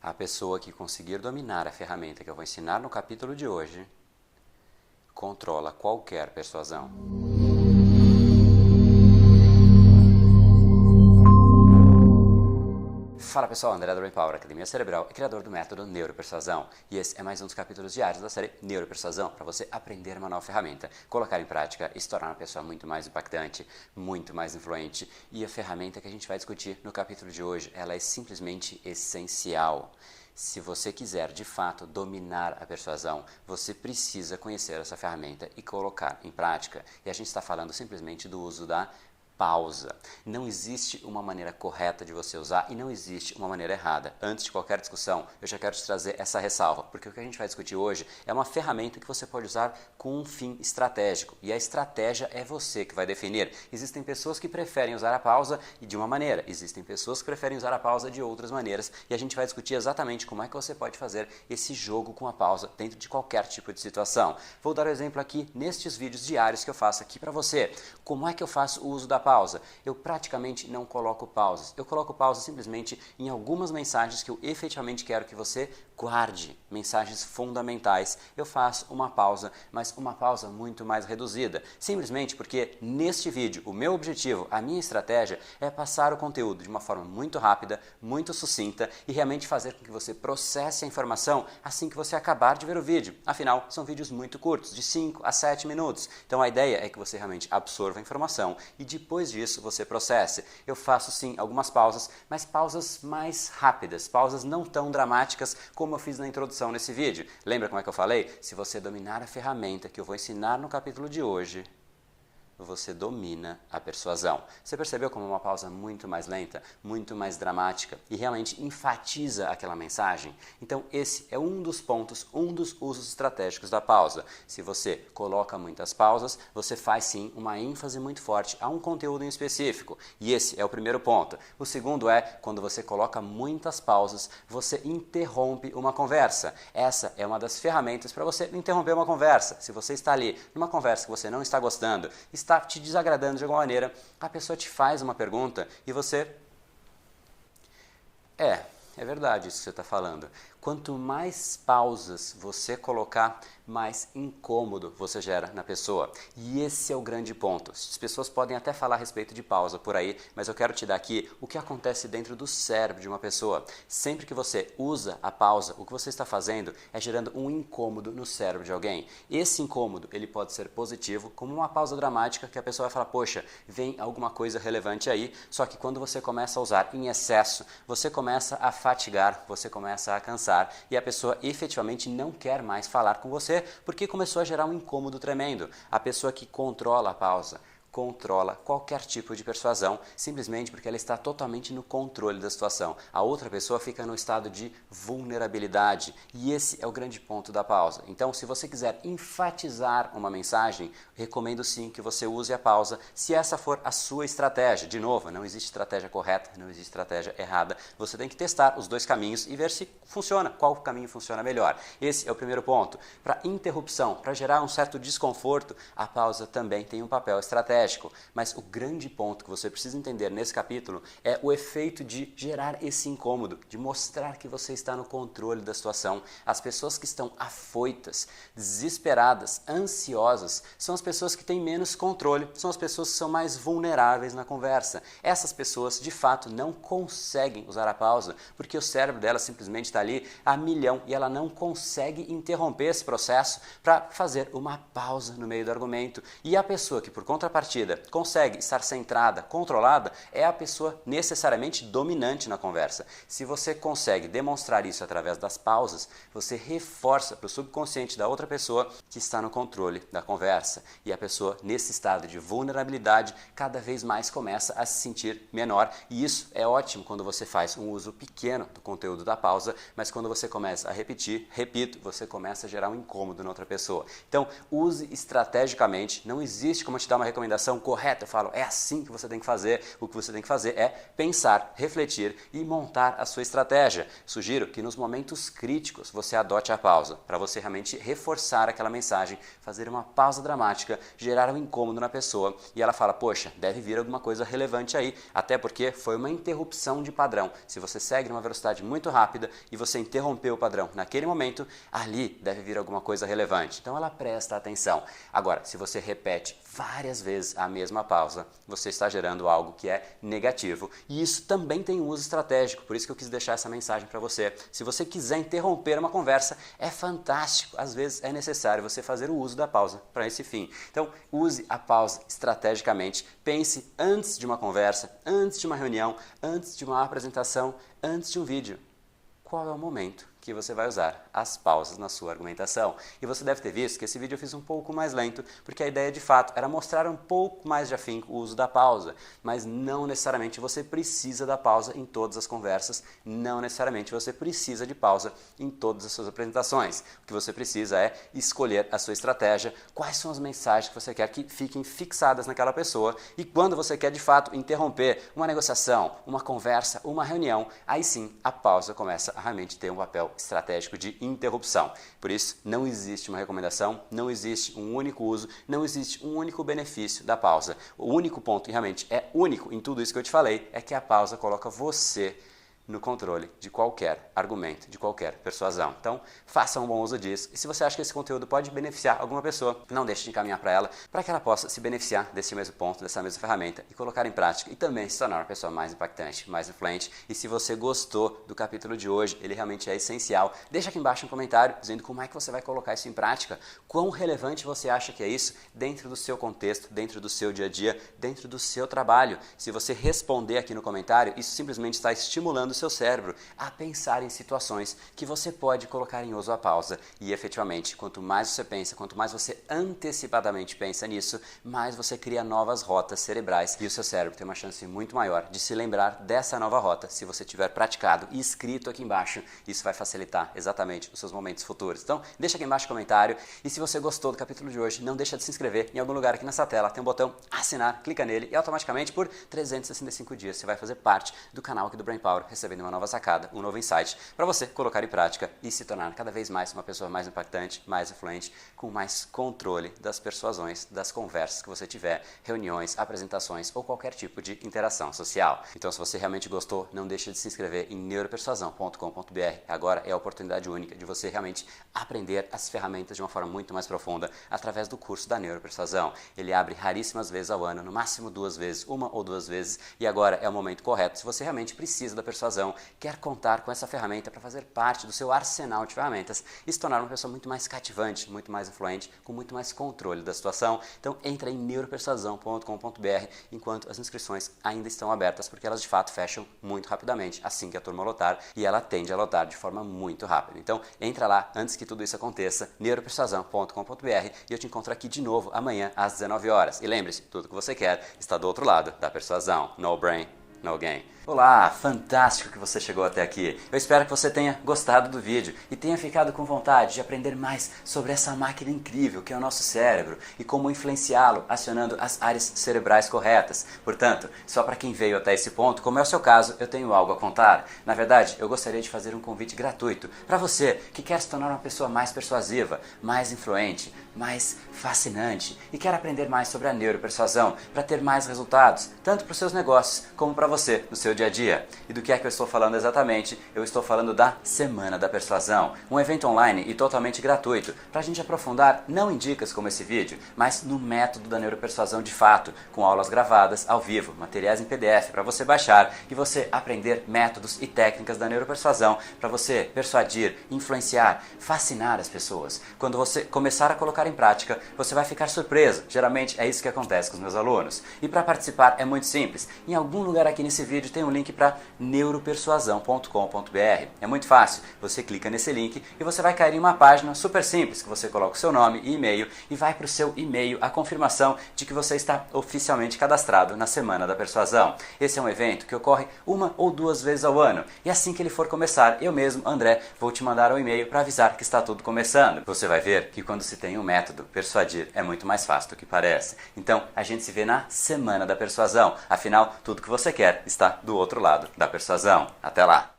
A pessoa que conseguir dominar a ferramenta que eu vou ensinar no capítulo de hoje controla qualquer persuasão. Fala pessoal, André do Brain Power, Academia Cerebral e criador do método Neuropersuasão. E esse é mais um dos capítulos diários da série Neuropersuasão, para você aprender uma nova ferramenta, colocar em prática e se tornar uma pessoa muito mais impactante, muito mais influente. E a ferramenta que a gente vai discutir no capítulo de hoje, ela é simplesmente essencial. Se você quiser, de fato, dominar a persuasão, você precisa conhecer essa ferramenta e colocar em prática. E a gente está falando simplesmente do uso da pausa. Não existe uma maneira correta de você usar e não existe uma maneira errada. Antes de qualquer discussão, eu já quero te trazer essa ressalva, porque o que a gente vai discutir hoje é uma ferramenta que você pode usar com um fim estratégico. E a estratégia é você que vai definir. Existem pessoas que preferem usar a pausa de uma maneira, existem pessoas que preferem usar a pausa de outras maneiras, e a gente vai discutir exatamente como é que você pode fazer esse jogo com a pausa dentro de qualquer tipo de situação. Vou dar um exemplo aqui nestes vídeos diários que eu faço aqui para você. Como é que eu faço o uso da pausa? Eu praticamente não coloco pausas. Eu coloco pausa simplesmente em algumas mensagens que eu efetivamente quero que você guarde, mensagens fundamentais. Eu faço uma pausa, mas uma pausa muito mais reduzida. Simplesmente porque neste vídeo o meu objetivo, a minha estratégia é passar o conteúdo de uma forma muito rápida, muito sucinta e realmente fazer com que você processe a informação assim que você acabar de ver o vídeo. Afinal, são vídeos muito curtos, de 5 a 7 minutos. Então a ideia é que você realmente absorva a informação e depois disso você processe. Eu faço sim algumas pausas, mas pausas mais rápidas, pausas não tão dramáticas como eu fiz na introdução nesse vídeo. Lembra como é que eu falei? Se você dominar a ferramenta que eu vou ensinar no capítulo de hoje, você domina a persuasão. Você percebeu como uma pausa muito mais lenta, muito mais dramática e realmente enfatiza aquela mensagem? Então esse é um dos pontos, um dos usos estratégicos da pausa. Se você coloca muitas pausas, você faz sim uma ênfase muito forte a um conteúdo em específico. E esse é o primeiro ponto. O segundo é, quando você coloca muitas pausas, você interrompe uma conversa. Essa é uma das ferramentas para você interromper uma conversa. Se você está ali numa conversa que você não está gostando, está te desagradando de alguma maneira, a pessoa te faz uma pergunta e você... É verdade isso que você está falando. Quanto mais pausas você colocar, mais incômodo você gera na pessoa. E esse é o grande ponto. As pessoas podem até falar a respeito de pausa por aí, mas eu quero te dar aqui o que acontece dentro do cérebro de uma pessoa. Sempre que você usa a pausa, o que você está fazendo é gerando um incômodo no cérebro de alguém. Esse incômodo, ele pode ser positivo, como uma pausa dramática que a pessoa vai falar, poxa, vem alguma coisa relevante aí, só que quando você começa a usar em excesso, você começa a fatigar, você começa a cansar e a pessoa efetivamente não quer mais falar com você porque começou a gerar um incômodo tremendo. A pessoa que controla a pausa controla qualquer tipo de persuasão, simplesmente porque ela está totalmente no controle da situação. A outra pessoa fica no estado de vulnerabilidade e esse é o grande ponto da pausa. Então, se você quiser enfatizar uma mensagem, recomendo sim que você use a pausa, se essa for a sua estratégia. De novo, não existe estratégia correta, não existe estratégia errada. Você tem que testar os dois caminhos e ver se funciona, qual caminho funciona melhor. Esse é o primeiro ponto. Para interrupção, para gerar um certo desconforto, a pausa também tem um papel estratégico. Mas o grande ponto que você precisa entender nesse capítulo é o efeito de gerar esse incômodo, de mostrar que você está no controle da situação. As pessoas que estão afoitas, desesperadas, ansiosas, são as pessoas que têm menos controle, são as pessoas que são mais vulneráveis na conversa. Essas pessoas, de fato, não conseguem usar a pausa, porque o cérebro dela simplesmente está ali a milhão e ela não consegue interromper esse processo para fazer uma pausa no meio do argumento. E a pessoa que, por contrapartida, consegue estar centrada, controlada, é a pessoa necessariamente dominante na conversa. Se você consegue demonstrar isso através das pausas, você reforça para o subconsciente da outra pessoa que está no controle da conversa. E a pessoa, nesse estado de vulnerabilidade, cada vez mais começa a se sentir menor. E isso é ótimo quando você faz um uso pequeno do conteúdo da pausa, mas quando você começa a repetir, repito, você começa a gerar um incômodo na outra pessoa. Então, use estrategicamente, não existe como te dar uma recomendação recomendação correta, eu falo, é assim que você tem que fazer. O que você tem que fazer é pensar, refletir e montar a sua estratégia. Sugiro que nos momentos críticos você adote a pausa, para você realmente reforçar aquela mensagem, fazer uma pausa dramática, gerar um incômodo na pessoa e ela fala, poxa, deve vir alguma coisa relevante aí, até porque foi uma interrupção de padrão. Se você segue numa velocidade muito rápida e você interrompeu o padrão naquele momento, ali deve vir alguma coisa relevante. Então ela presta atenção. Agora, se você repete várias vezes a mesma pausa, você está gerando algo que é negativo. E isso também tem um uso estratégico, por isso que eu quis deixar essa mensagem para você. Se você quiser interromper uma conversa, é fantástico. Às vezes é necessário você fazer o uso da pausa para esse fim. Então, use a pausa estrategicamente. Pense antes de uma conversa, antes de uma reunião, antes de uma apresentação, antes de um vídeo. Qual é o momento que você vai usar as pausas na sua argumentação? E você deve ter visto que esse vídeo eu fiz um pouco mais lento, porque a ideia de fato era mostrar um pouco mais de afinco o uso da pausa, mas não necessariamente você precisa da pausa em todas as conversas, não necessariamente você precisa de pausa em todas as suas apresentações. O que você precisa é escolher a sua estratégia, quais são as mensagens que você quer que fiquem fixadas naquela pessoa, e quando você quer de fato interromper uma negociação, uma conversa, uma reunião, aí sim a pausa começa a realmente ter um papel estratégico de interrupção. Por isso, não existe uma recomendação, não existe um único uso, não existe um único benefício da pausa. O único ponto, e realmente é único em tudo isso que eu te falei, é que a pausa coloca você no controle de qualquer argumento, de qualquer persuasão. Então, faça um bom uso disso. E se você acha que esse conteúdo pode beneficiar alguma pessoa, não deixe de encaminhar para ela, para que ela possa se beneficiar desse mesmo ponto, dessa mesma ferramenta e colocar em prática e também se tornar uma pessoa mais impactante, mais influente. E se você gostou do capítulo de hoje, ele realmente é essencial, deixa aqui embaixo um comentário dizendo como é que você vai colocar isso em prática, quão relevante você acha que é isso dentro do seu contexto, dentro do seu dia a dia, dentro do seu trabalho. Se você responder aqui no comentário, isso simplesmente está estimulando seu cérebro a pensar em situações que você pode colocar em uso a pausa. E efetivamente, quanto mais você pensa, quanto mais você antecipadamente pensa nisso, mais você cria novas rotas cerebrais e o seu cérebro tem uma chance muito maior de se lembrar dessa nova rota se você tiver praticado e escrito aqui embaixo. Isso vai facilitar exatamente os seus momentos futuros. Então, deixa aqui embaixo o comentário e se você gostou do capítulo de hoje, não deixa de se inscrever em algum lugar aqui nessa tela, tem um botão assinar, clica nele e automaticamente por 365 dias você vai fazer parte do canal aqui do Brain Power, recebendo uma nova sacada, um novo insight para você colocar em prática e se tornar cada vez mais uma pessoa mais impactante, mais influente, com mais controle das persuasões, das conversas que você tiver, reuniões, apresentações ou qualquer tipo de interação social. Então, se você realmente gostou, não deixe de se inscrever em neuropersuasão.com.br. Agora é a oportunidade única de você realmente aprender as ferramentas de uma forma muito mais profunda através do curso da Neuropersuasão. Ele abre raríssimas vezes ao ano, no máximo 2 vezes, 1 ou 2 vezes, e agora é o momento correto. Se você realmente precisa da persuasão, quer contar com essa ferramenta para fazer parte do seu arsenal de ferramentas e se tornar uma pessoa muito mais cativante, muito mais influente, com muito mais controle da situação, então entra em neuropersuasão.com.br enquanto as inscrições ainda estão abertas, porque elas de fato fecham muito rapidamente assim que a turma lotar, e ela tende a lotar de forma muito rápida. Então entra lá antes que tudo isso aconteça, neuropersuasão.com.br, e eu te encontro aqui de novo amanhã às 19 horas. E lembre-se, tudo que você quer está do outro lado da persuasão. No brain, no gain. Olá, fantástico que você chegou até aqui. Eu espero que você tenha gostado do vídeo e tenha ficado com vontade de aprender mais sobre essa máquina incrível que é o nosso cérebro e como influenciá-lo acionando as áreas cerebrais corretas. Portanto, só para quem veio até esse ponto, como é o seu caso, eu tenho algo a contar. Na verdade, eu gostaria de fazer um convite gratuito para você que quer se tornar uma pessoa mais persuasiva, mais influente, mais fascinante e quer aprender mais sobre a neuropersuasão para ter mais resultados, tanto para os seus negócios como para você no seu dia a dia. E do que é que eu estou falando exatamente? Eu estou falando da Semana da Persuasão, um evento online e totalmente gratuito, para a gente aprofundar não em dicas como esse vídeo, mas no método da neuropersuasão de fato, com aulas gravadas ao vivo, materiais em PDF para você baixar e você aprender métodos e técnicas da neuropersuasão para você persuadir, influenciar, fascinar as pessoas. Quando você começar a colocar em prática, você vai ficar surpreso. Geralmente é isso que acontece com os meus alunos. E para participar é muito simples. Em algum lugar aqui nesse vídeo tem um link para neuropersuasão.com.br. É muito fácil, você clica nesse link e você vai cair em uma página super simples, que você coloca o seu nome e e-mail e vai para o seu e-mail a confirmação de que você está oficialmente cadastrado na Semana da Persuasão. Esse é um evento que ocorre 1 ou 2 vezes ao ano e assim que ele for começar, eu mesmo, André, vou te mandar um e-mail para avisar que está tudo começando. Você vai ver que quando se tem um método, persuadir é muito mais fácil do que parece. Então, a gente se vê na Semana da Persuasão. Afinal, tudo que você quer está do outro lado da persuasão. Até lá!